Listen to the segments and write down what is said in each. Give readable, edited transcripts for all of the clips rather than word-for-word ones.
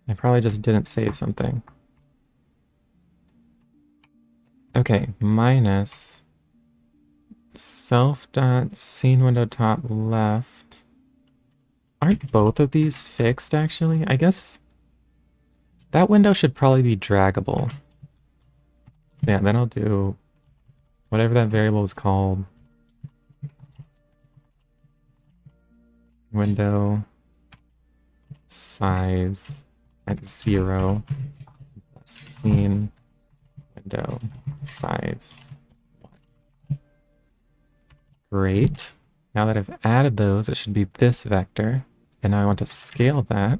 I probably just didn't save something. Okay, minus self dot scene window top left. Aren't both of these fixed actually? I guess that window should probably be draggable. Yeah, then I'll do whatever that variable is called. Window size at 0. Scene window size. Great. Now that I've added those, it should be this vector. And now I want to scale that.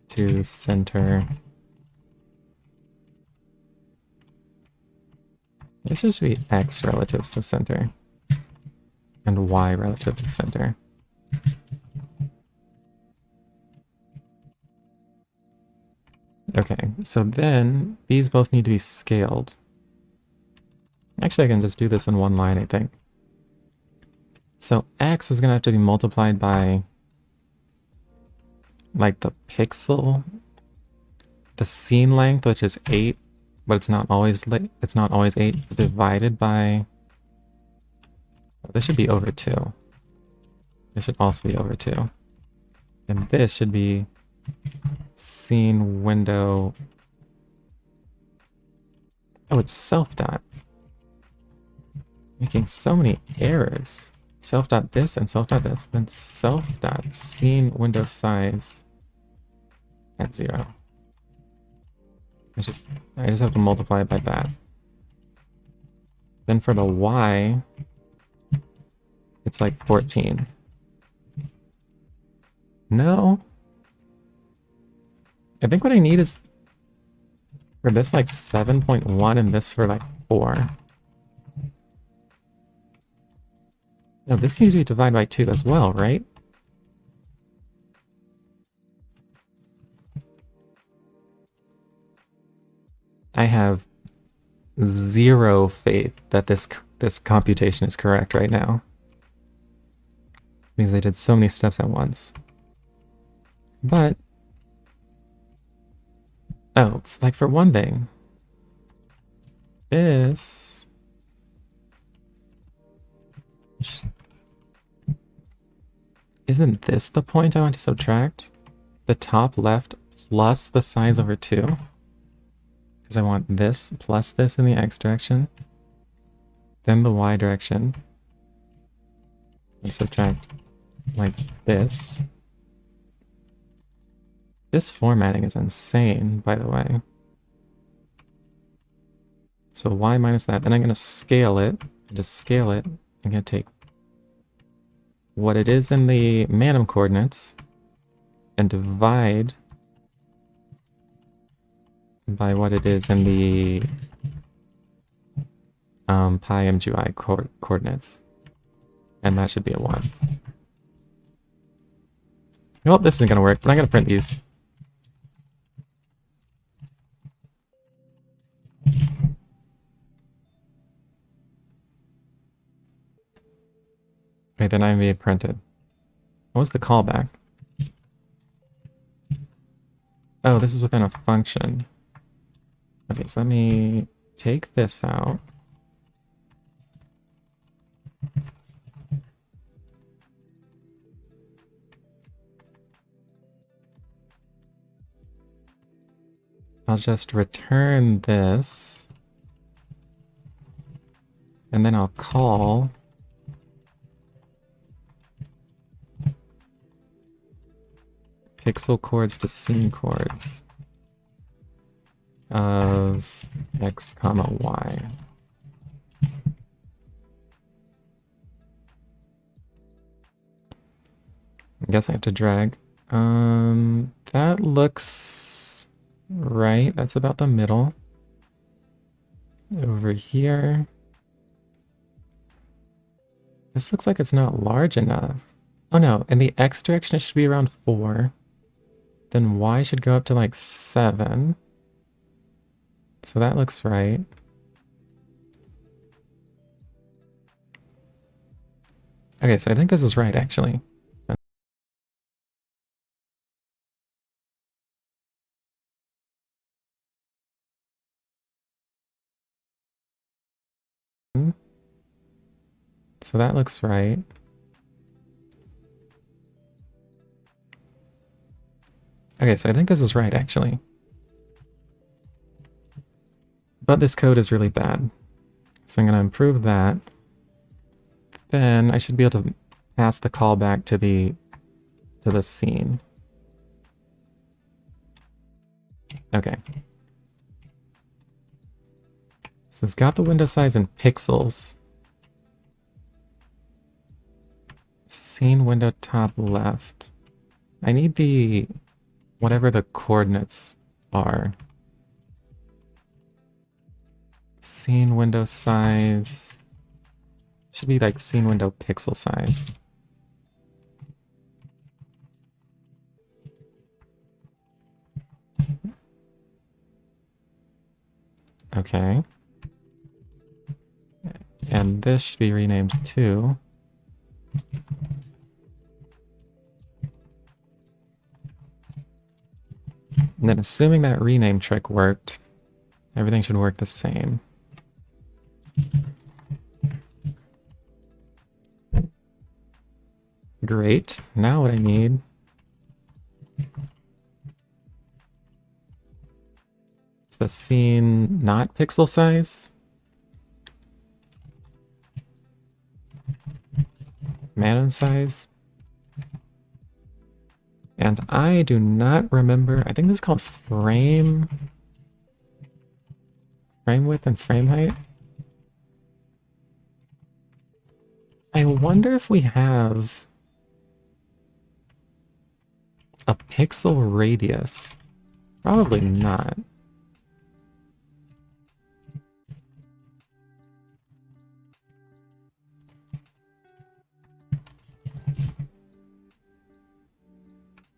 To center. This should be x relative to center. And y relative to center. Okay, so then these both need to be scaled. Actually, I can just do this in one line, I think. So x is going to have to be multiplied by like the pixel, the scene length, which is 8, but it's not always 8, divided by, this should be over 2. This should also be over 2. And this should be scene window. Oh, it's self dot. Making so many errors. Self dot this and self dot this, then self dot scene window size at 0. I just have to multiply it by that. Then for the y, it's like 14. No. I think what I need is for this like 7.1 and this for like 4. No, this needs to be divided by 2 as well, right? I have zero faith that this computation is correct right now. Because I did so many steps at once. But, oh, like for one thing, this isn't this the point I want to subtract? The top left plus the size over 2? Because I want this plus this in the x direction. Then the y direction. I subtract like this. This formatting is insane, by the way. So y minus that. Then I'm going to scale it. And to scale it, I'm going to take what it is in the Manim coordinates and divide by what it is in the pi Imgui coordinates. And that should be a 1. Well, this isn't going to work, but I'm going to print these. Wait, then I'm being printed. What was the callback? Oh, this is within a function. Okay, so let me take this out. I'll just return this. And then I'll call pixel chords to scene chords of x comma y. I guess I have to drag. That looks right. That's about the middle. Over here. This looks like it's not large enough. Oh no, in the x direction it should be around 4. Then y should go up to like 7. So that looks right. Okay, so I think this is right, actually. So that looks right. Okay, so I think this is right, actually. But this code is really bad. So I'm going to improve that. Then I should be able to pass the callback to the scene. Okay. So it's got the window size in pixels. Scene window top left. I need the whatever the coordinates are. Scene window size should be like scene window pixel size. Okay. And this should be renamed to and then assuming that rename trick worked, everything should work the same. Great. Now what I need is the scene not pixel size. Manim size. And I do not remember, I think this is called frame width and frame height. I wonder if we have a pixel radius. Probably not.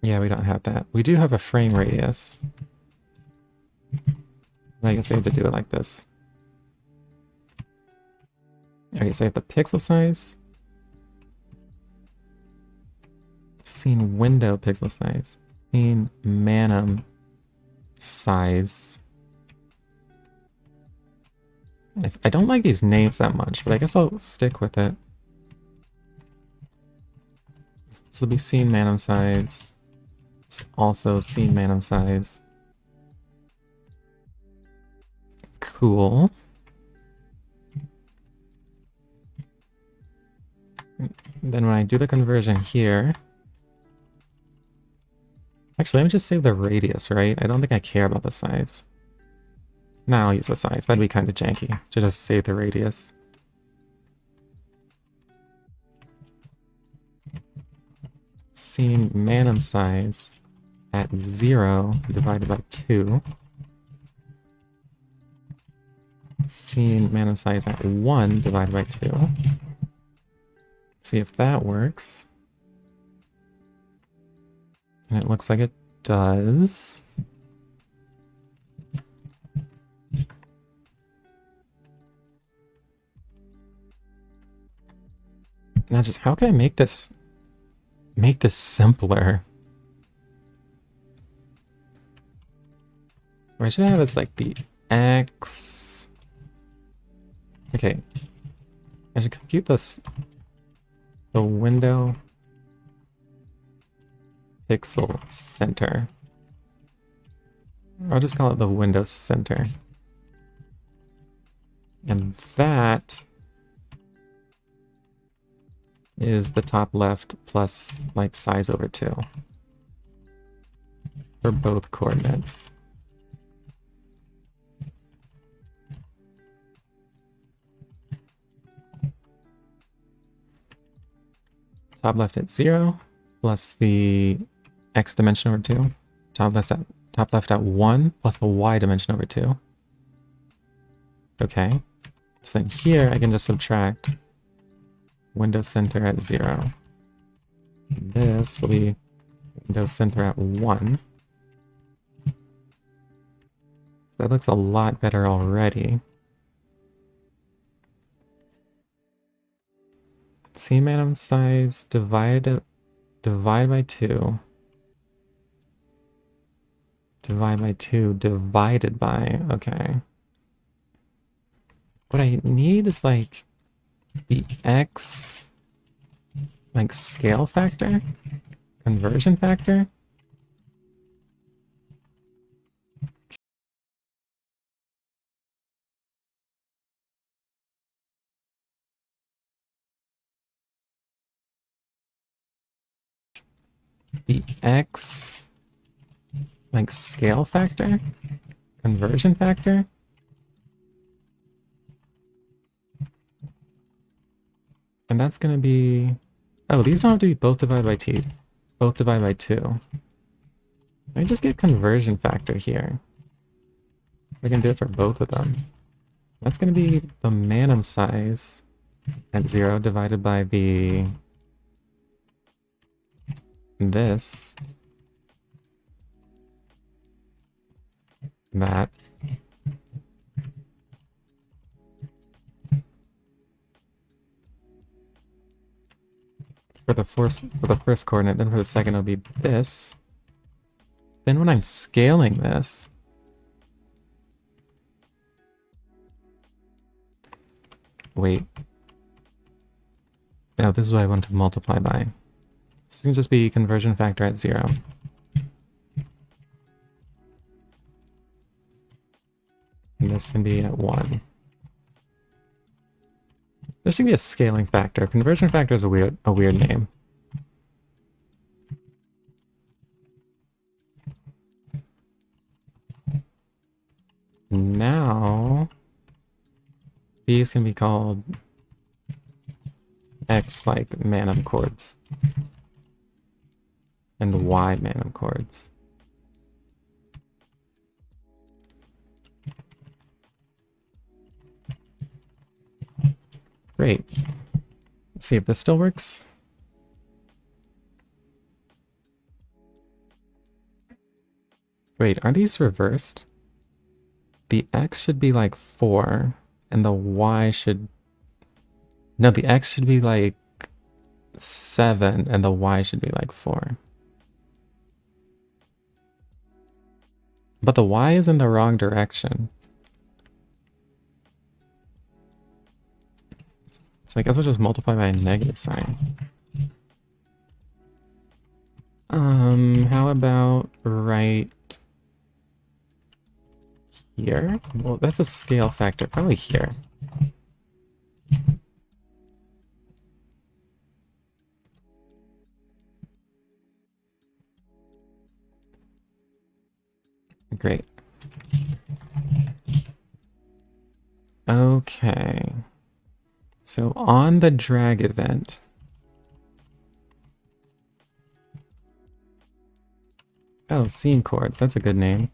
Yeah, we don't have that. We do have a frame radius. I guess I have to do it like this. Okay, so I have the pixel size. Scene window pixel size. Scene Manim size. I don't like these names that much, but I guess I'll stick with it. This will be scene Manim size. It's also scene Manim size. Cool. Then when I do the conversion here, actually, let me just save the radius, right? I don't think I care about the size. Now I'll use the size. That'd be kind of janky to just save the radius. Scene Manim size at 0 divided by 2. Scene Manim size at 1 divided by 2. See if that works. And it looks like it does. Now just how can I make this simpler? Or I should have is like the X. Okay. I should compute this the window pixel center. I'll just call it the window center. And that is the top left plus like size over 2 for both coordinates. Top left at 0 plus the x dimension over 2. Top left at 1 plus the y dimension over 2. Okay. So then here I can just subtract window center at 0. This will be window center at 1. That looks a lot better already. Scene Manim size divide by 2. Divide by 2 divided by, okay. What I need is like the X, like scale factor, conversion factor. The X, like scale factor, conversion factor. And that's going to be, oh, these don't have to be both divided by t, both divided by 2. Let me just get conversion factor here. So I can do it for both of them. That's going to be the Manim size at 0 divided by this, that. For the first coordinate, then for the second it'll be this. Then when I'm scaling this, wait. Now this is what I want to multiply by. This can just be conversion factor at 0. And this can be at 1. There should be a scaling factor. Conversion factor is a weird name. Now these can be called X like Manim chords and Y Manim chords. Great. Let's see if this still works. Wait, are these reversed? The X should be like 4, and the Y should... No, the X should be like 7, and the Y should be like 4. But the Y is in the wrong direction. So I guess I'll just multiply by a negative sign. How about right here? Well, that's a scale factor, probably here. Great. Okay. So on the drag event, oh, scene chords, that's a good name.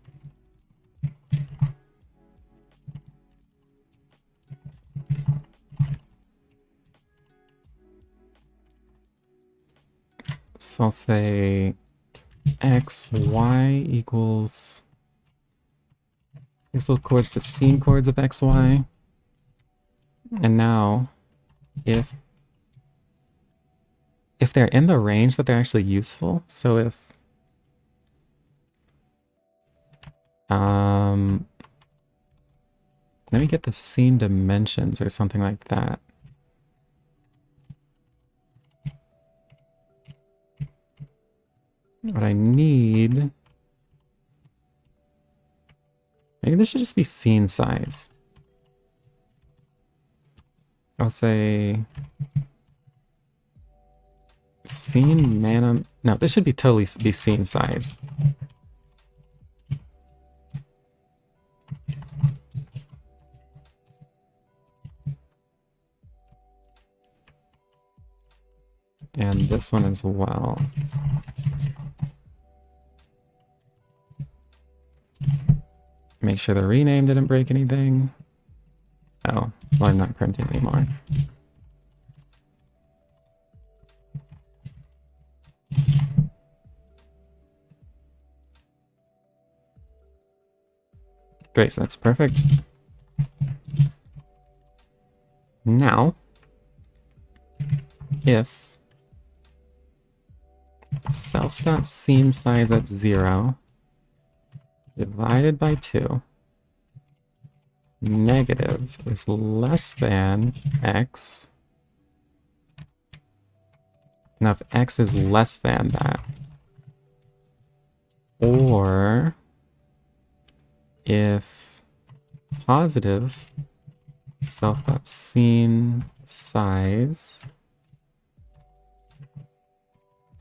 So I'll say X, Y equals these little chords to scene chords of X, Y. And now, if they're in the range that they're actually useful, so if let me get the scene dimensions or something like that. What I need, maybe this should just be scene size. I'll say scene Manim. No, this should be totally be scene size. And this one as well. Make sure the rename didn't break anything. Oh, well, I'm not printing anymore. Great, so that's perfect. Now, if self.scene size at 0 divided by 2 negative is less than x. Now, if x is less than that, or if positive self.scene size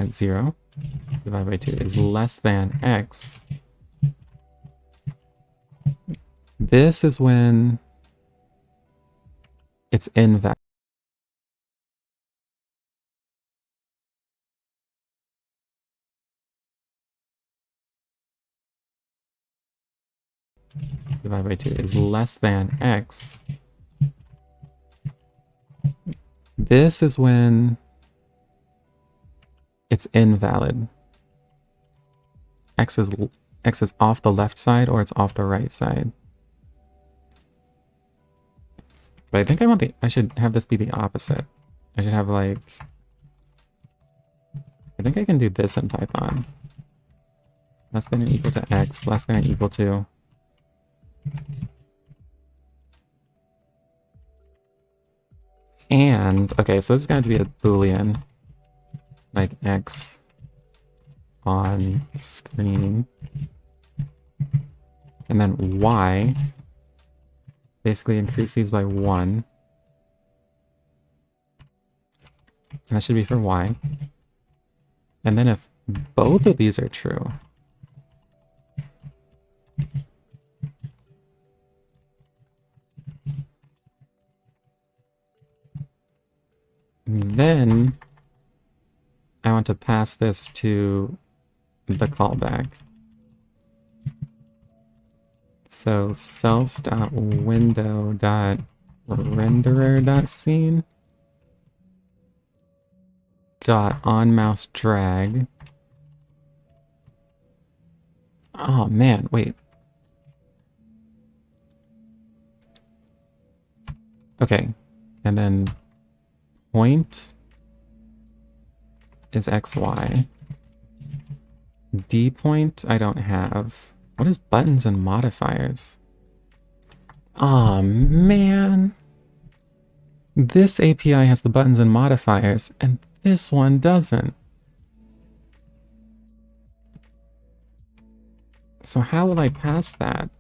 at 0 divided by 2 is less than x, this is when it's invalid. Divided by 2 is less than x. This is when it's invalid. X is off the left side or it's off the right side. But I think I should have this be the opposite. I should have like, I think I can do this in Python. Less than or equal to x, less than or equal to. And, okay, so this is going to be a Boolean, like x on screen. And then y, basically increase these by 1. And that should be for y. And then if both of these are true, then I want to pass this to the callback. So self.window.renderer.scene .onMouse drag. Oh man, wait. Okay, and then point is xy. D point I don't have. What is buttons and modifiers? Oh man. This API has the buttons and modifiers, and this one doesn't. So how will I pass that?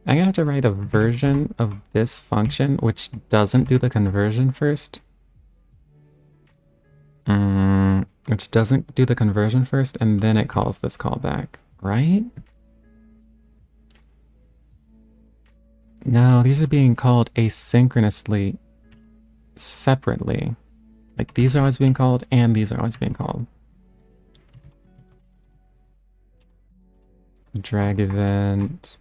I'm gonna have to write a version of this function which doesn't do the conversion first. Which doesn't do the conversion first, and then it calls this callback, right? No, these are being called asynchronously, separately. Like these are always being called, and these are always being called. Drag event.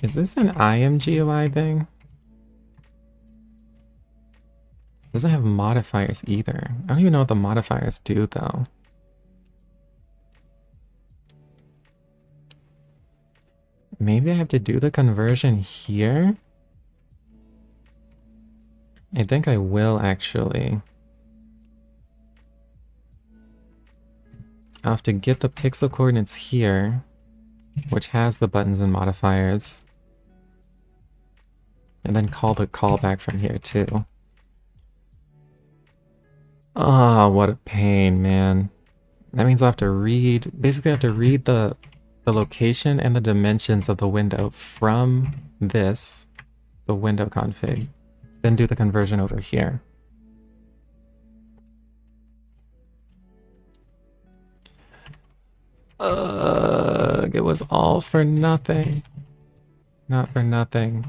Is this an IMGUI thing? Doesn't have modifiers either. I don't even know what the modifiers do though. Maybe I have to do the conversion here? I think I will actually. I'll have to get the pixel coordinates here, which has the buttons and modifiers. And then call the callback from here too. Ah, oh, what a pain, man. That means I'll have to read, basically I have to read the location and the dimensions of the window from this, the window config, then do the conversion over here. It was all for nothing. Not for nothing.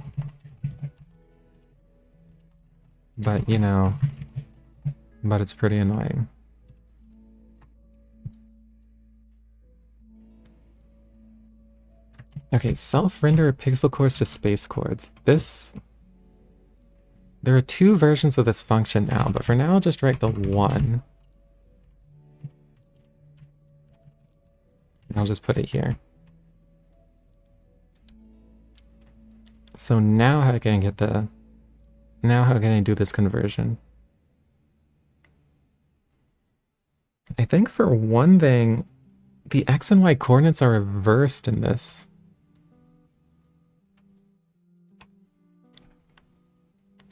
But, you know, but it's pretty annoying. Okay, self-render pixel cores to space chords. There are two versions of this function now, but for now I'll just write the one. And I'll just put it here. So now how can I get now how can I do this conversion? I think for one thing, the X and Y coordinates are reversed in this.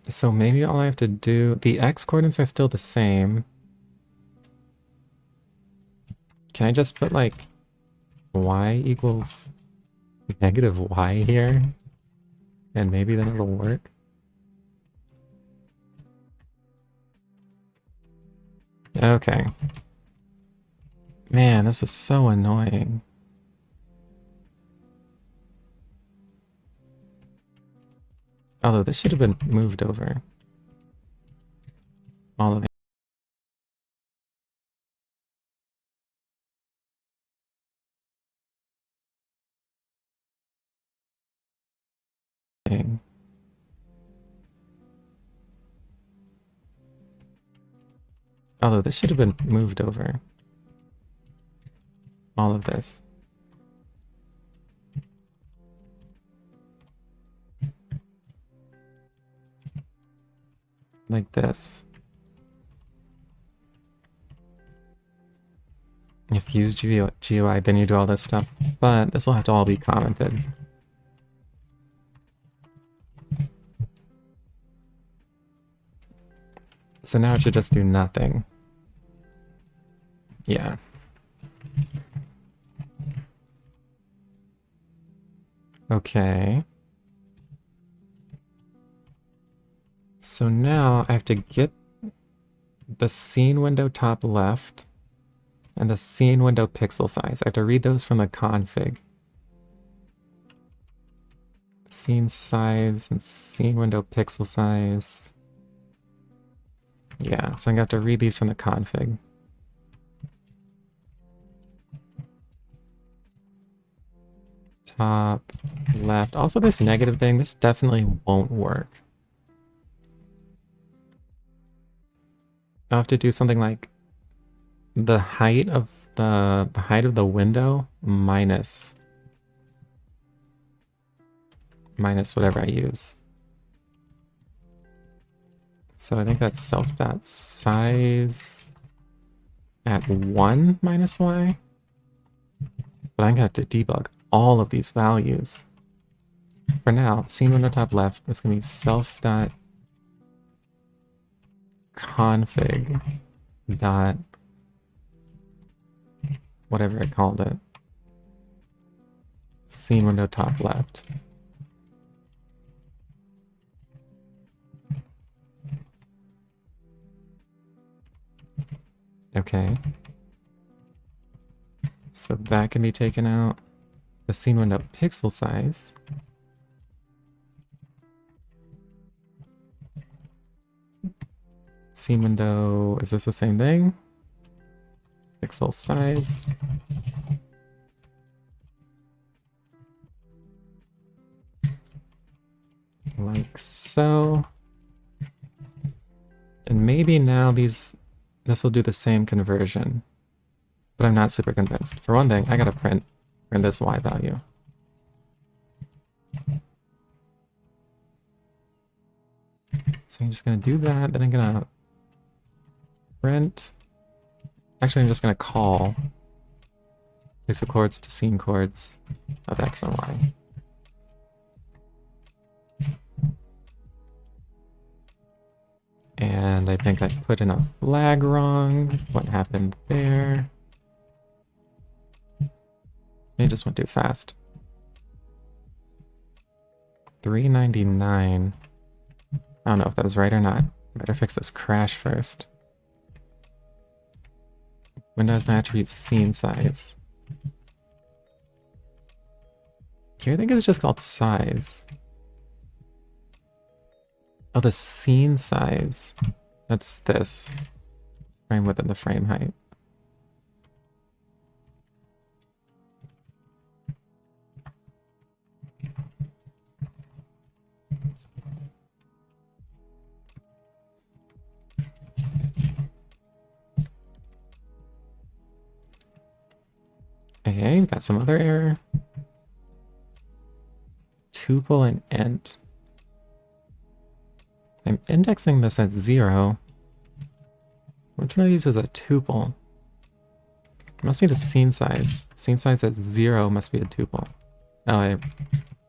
So maybe all I have to do, the X coordinates are still the same. Can I just put like Y equals negative Y here? And maybe then it'll work. Okay. Man, this is so annoying. Although this should have been moved over. All of it. Although this should have been moved over. All of this. Like this. If you use GUI, then you do all this stuff. But this will have to all be commented. So now it should just do nothing. Yeah. Okay. So now I have to get the scene window top left and the scene window pixel size. I have to read those from the config. Scene size and scene window pixel size. Yeah, so I'm gonna have to read these from the config. Top left. Also this negative thing, this definitely won't work. I'll have to do something like the height of the window minus whatever I use. So I think that's self.size at 1 minus y. But I'm gonna have to debug all of these values. For now, scene window top left, it's gonna be self.config dot whatever I called it. Scene window top left. Okay. So that can be taken out. The scene window pixel size. Scene window, is this the same thing? Pixel size. Like so. And maybe now this will do the same conversion. But I'm not super convinced. For one thing, I gotta print this y value. So I'm just gonna do that, then I'm gonna print. Actually, I'm just gonna call pixel chords to scene chords of x and y. And I think I put in a flag wrong. What happened there? It just went too fast. 399. I don't know if that was right or not. Better fix this crash first. Windows no attribute scene size. Here I think it's just called size. Oh, the scene size. That's this. Frame width and the frame height. Okay, we got some other error. Tuple and int. I'm indexing this at 0. Which one of these is a tuple? It must be the scene size. Scene size at 0 must be a tuple. Oh, I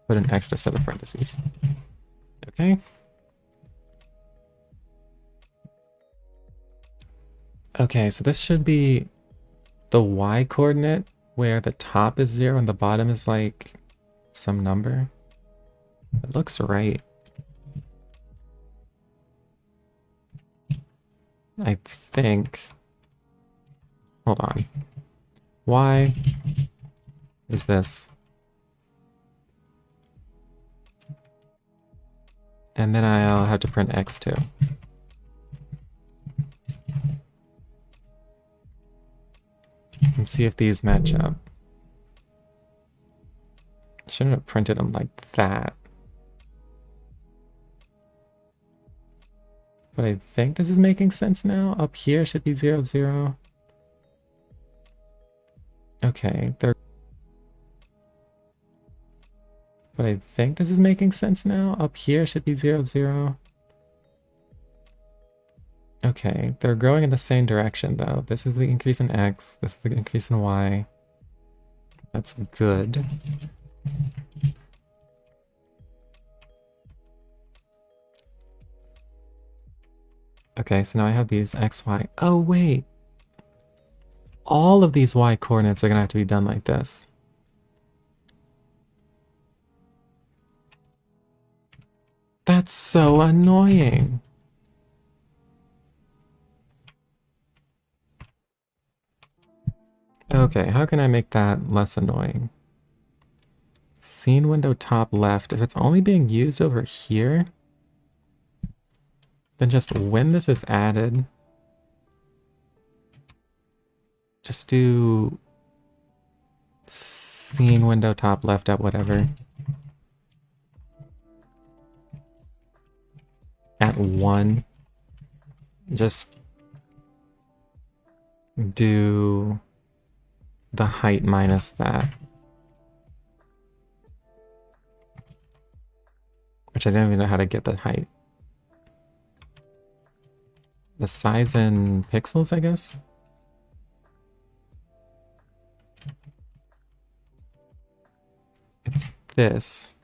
put an extra set of parentheses. Okay. Okay, so this should be the y coordinate where the top is 0 and the bottom is like some number. It looks right. I think. Hold on. Y is this. And then I'll have to print x too. And see if these match up. Shouldn't have printed them like that. But I think this is making sense now. Up here should be 0, 0. Okay, they're... But I think this is making sense now. Up here should be 0, 0. Okay, they're growing in the same direction though. This is the increase in x, this is the increase in y. That's good. Okay, so now I have these x, y. Oh, wait. All of these y coordinates are gonna have to be done like this. That's so annoying. Okay, how can I make that less annoying? Scene window top left. If it's only being used over here, then just when this is added, just do scene window top left at whatever. At 1. Just do the height minus that. Which I don't even know how to get the height. The size in pixels, I guess? It's this.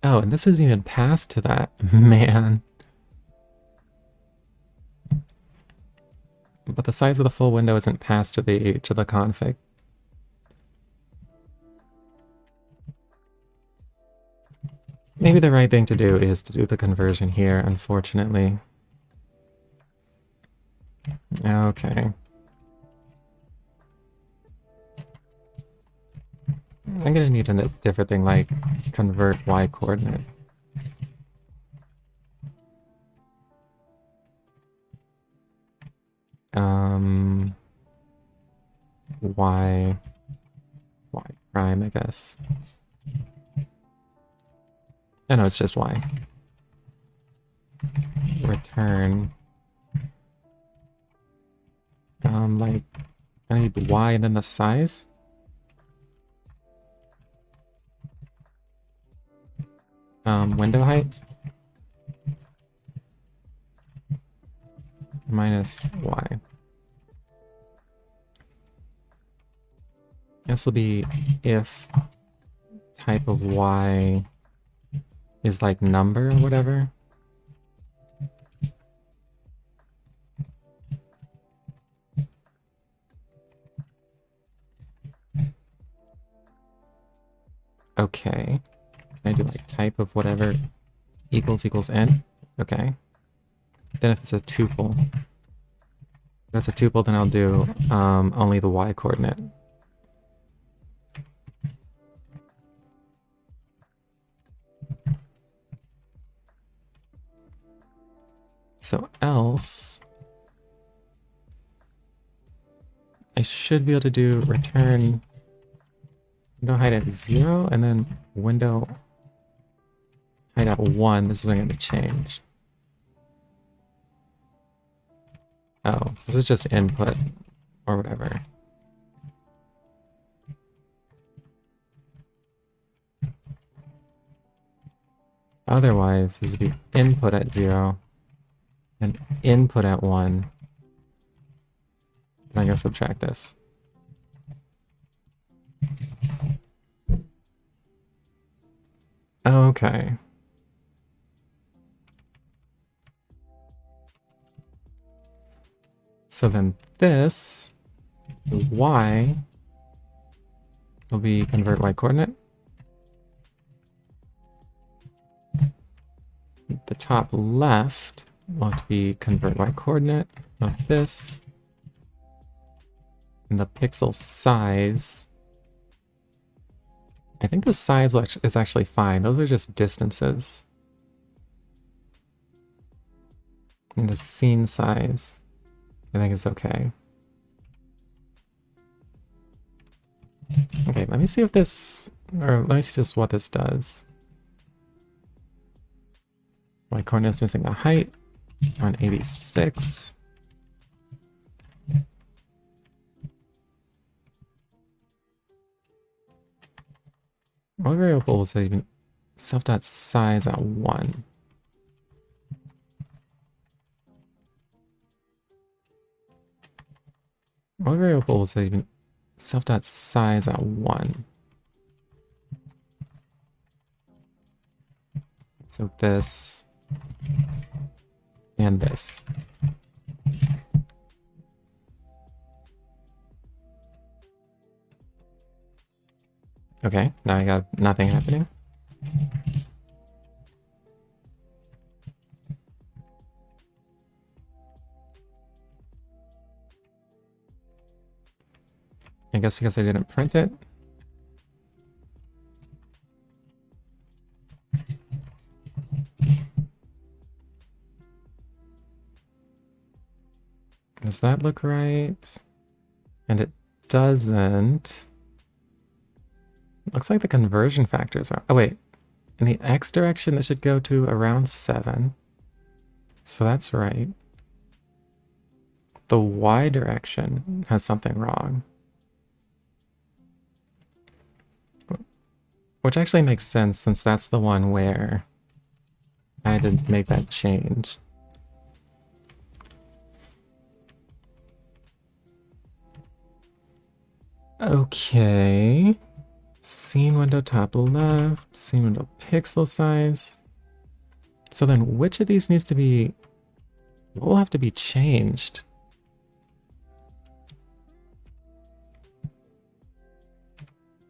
Oh, and this isn't even passed to that. Man. But the size of the full window isn't passed to the config. Maybe the right thing to do is to do the conversion here, unfortunately. Okay. I'm gonna need a different thing like convert y coordinate. Y prime, I guess. Oh no, it's just y. Return. Like, I need the y and then the size. Window height. Minus y. This will be if type of y is like number or whatever. Okay. Can I do like type of whatever equals n? Okay. Then if it's a tuple, if that's a tuple, then I'll do only the y coordinate. So else, I should be able to do return window height at 0 and then window height at 1. This is what I'm going to change. Oh, this is just input or whatever. Otherwise, this would be input at 0 and input at 1. And I'm going to subtract this. Okay. So then this, y, will be convert y coordinate. The top left will have to be convert y coordinate of this. And the pixel size, I think the size is actually fine. Those are just distances. And the scene size, I think is okay. Okay, let me see if this, or let me see just what this does. My coordinate's missing a height on 86. All variables are even self.size at 1. All variables are even self.size at 1. So this and this. Okay, now I got nothing happening. I guess because I didn't print it. Does that look right? And it doesn't. Looks like the conversion factors are... Oh, wait. In the x direction, this should go to around 7. So that's right. The y direction has something wrong. Which actually makes sense, since that's the one where I had to make that change. Okay. Scene window top left, scene window pixel size. So then which of these needs to be, what will have to be changed?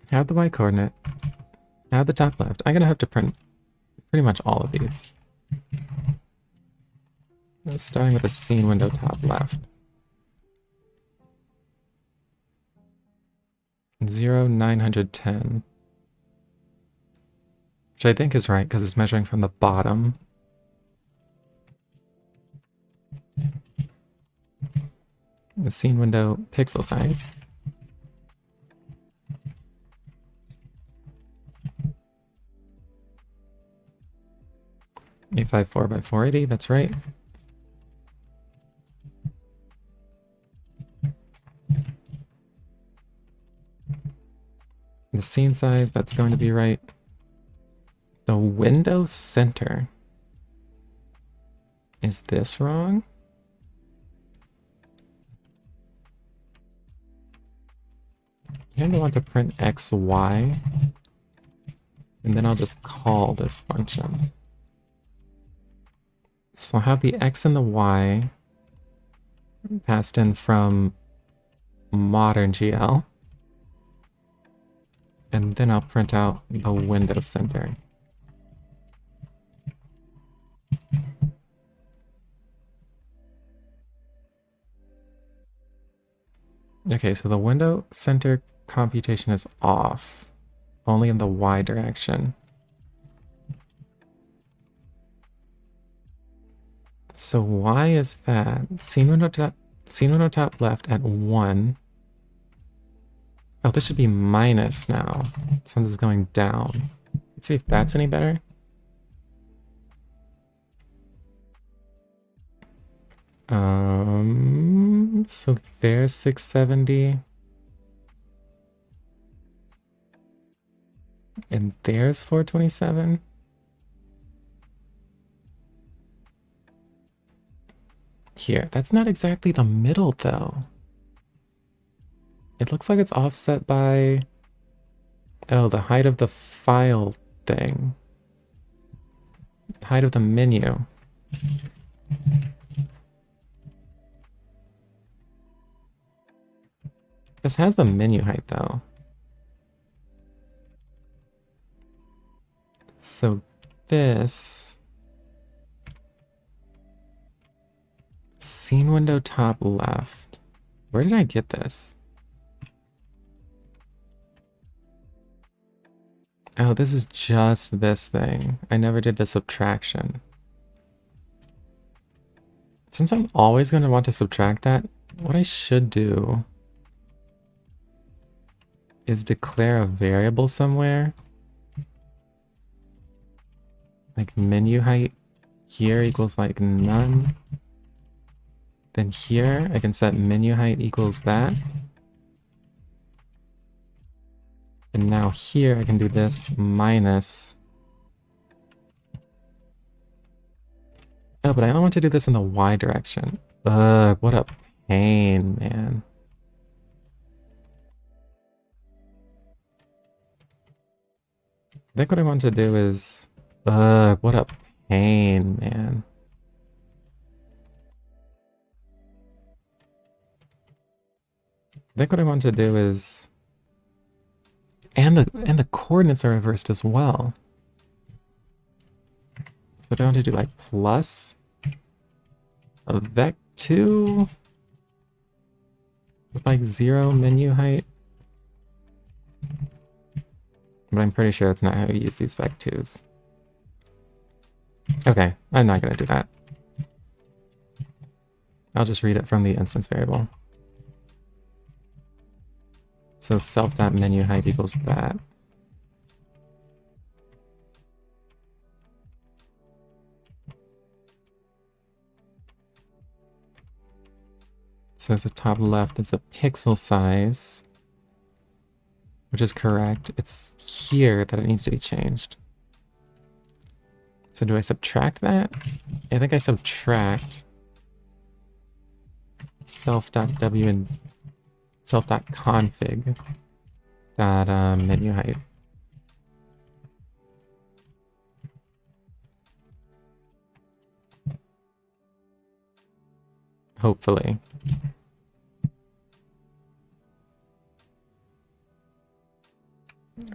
Add the y coordinate, add the top left. I'm gonna have to print pretty much all of these. Starting with the scene window top left. 0,910. Which I think is right, because it's measuring from the bottom. The scene window pixel size. A54 by 480, that's right. The scene size, that's going to be right. The window center. Is this wrong? I'm going to want to print xy. And then I'll just call this function. So I'll have the x and the y passed in from modern GL. And then I'll print out the window center. Okay, so the window center computation is off, only in the y direction. So why is that? Scene window top left at 1. Oh, this should be minus now. So this is going down. Let's see if that's any better. So there's 670. And there's 427. Here, that's not exactly the middle though. It looks like it's offset by, oh, the height of the file thing. Height of the menu. This has the menu height though. So this scene window top left. Where did I get this? Oh, this is just this thing. I never did the subtraction. Since I'm always going to want to subtract that, what I should do is declare a variable somewhere. Like menu height here equals like none. Then here I can set menu height equals that. And now here I can do this minus. Oh, but I don't want to do this in the Y direction. Ugh, what a pain, man. I think what I want to do is... Ugh, what a pain, man. I think what I want to do is... And the coordinates are reversed as well. So I want to do like plus a vec2 with like 0 menu height. But I'm pretty sure that's not how you use these vec2s. Okay, I'm not going to do that. I'll just read it from the instance variable. So self.menu height equals that. So the top left is a pixel size, which is correct. It's here that it needs to be changed. So do I subtract that? I think I subtract self.w and self.config that menu height. Hopefully.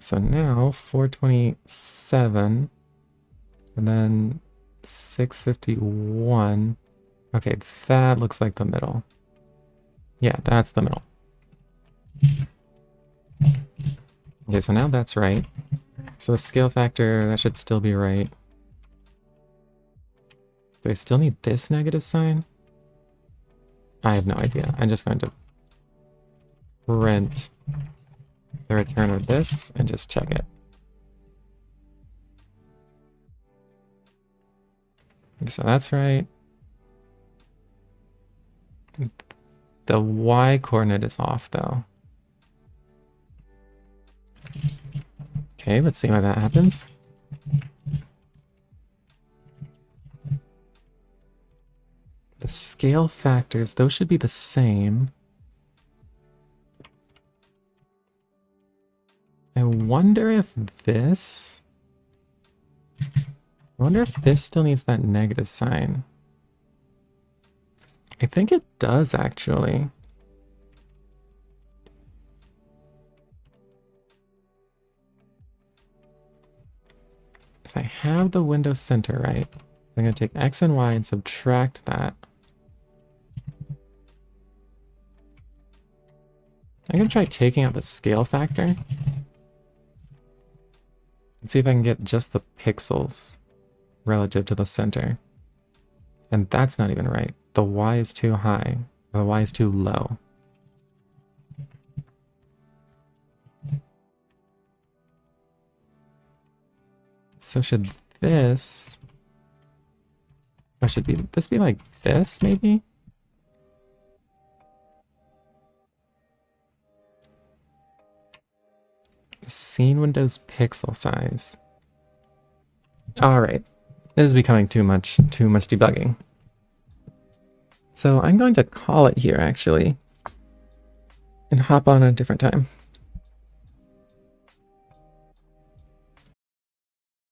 So now 427 and then 651. Okay, that looks like the middle. Yeah, that's the middle. Okay, so now that's right. So the scale factor, that should still be right. Do I still need this negative sign? I have no idea. I'm just going to print the return of this and just check it. Okay, so that's right. The Y coordinate is off though. Okay, let's see why that happens. The scale factors, those should be the same. I wonder if this... I wonder if this still needs that negative sign. I think it does, actually. If I have the window center right, I'm going to take X and Y and subtract that. I'm going to try taking out the scale factor and see if I can get just the pixels relative to the center. And that's not even right. The Y is too high. Or the Y is too low. So should this... Or should this be like this, maybe? Scene window's pixel size. Alright. This is becoming too much debugging. So I'm going to call it here actually and hop on a different time.